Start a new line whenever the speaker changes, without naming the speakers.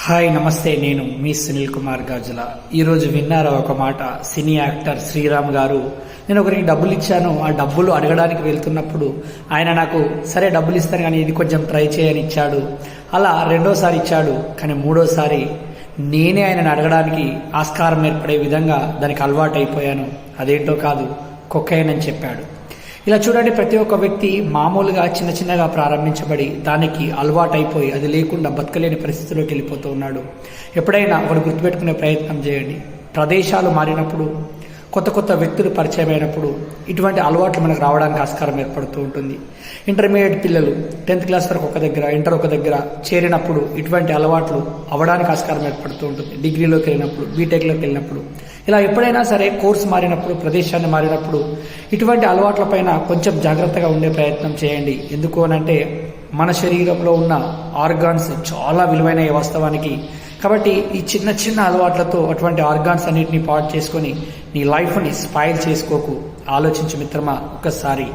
Hi నమస్తే, నేను మీ సునీల్ కుమార్ గాజుల. ఈరోజు విన్నారా ఒక మాట, సినీ యాక్టర్ శ్రీరామ్ గారు, నేను ఒకరికి డబ్బులు ఇచ్చాను, ఆ డబ్బులు అడగడానికి వెళ్తున్నప్పుడు ఆయన నాకు సరే డబ్బులు ఇస్తాను కానీ ఇది కొంచెం ట్రై చేయని ఇచ్చాడు. అలా రెండోసారి ఇచ్చాడు, కానీ మూడోసారి నేనే ఆయనను అడగడానికి ఆస్కారం ఏర్పడే విధంగా దానికి అలవాటు అయిపోయాను. అదేంటో కాదు, కొకైన్ అని చెప్పాడు. ఇలా చూడండి, ప్రతి ఒక్క వ్యక్తి మామూలుగా చిన్న చిన్నగా ప్రారంభించబడి దానికి అలవాటైపోయి అది లేకుండా బతకలేని పరిస్థితిలోకి వెళ్ళిపోతూ ఉన్నాడు. ఎప్పుడైనా ఒకటి గుర్తుపెట్టుకునే ప్రయత్నం చేయండి. ప్రదేశాలు మారినప్పుడు, కొత్త కొత్త వ్యక్తులు పరిచయం అయినప్పుడు ఇటువంటి అలవాట్లు మనకు రావడానికి ఆస్కారం ఏర్పడుతూ ఉంటుంది. ఇంటర్మీడియట్ పిల్లలు 10th క్లాస్ వరకు ఒక దగ్గర, ఇంటర్ ఒక దగ్గర చేరినప్పుడు ఇటువంటి అలవాట్లు అవ్వడానికి ఆస్కారం ఏర్పడుతూ ఉంటుంది. డిగ్రీలోకి వెళ్ళినప్పుడు, బీటెక్లోకి వెళ్ళినప్పుడు, ఇలా ఎప్పుడైనా సరే కోర్సు మారినప్పుడు, ప్రదేశాన్ని మారినప్పుడు ఇటువంటి అలవాట్లపైన కొంచెం జాగ్రత్తగా ఉండే ప్రయత్నం చేయండి. ఎందుకు అనంటే మన శరీరంలో ఉన్న ఆర్గాన్స్ చాలా విలువైన వాస్తవానికి. కాబట్టి ఈ చిన్న చిన్న అలవాట్లతో అటువంటి ఆర్గాన్స్ అన్నిటిని పాడు చేసుకొని నీ లైఫ్ని స్పాయిల్ చేసుకోకు. ఆలోచించు మిత్రమా ఒక్కసారి.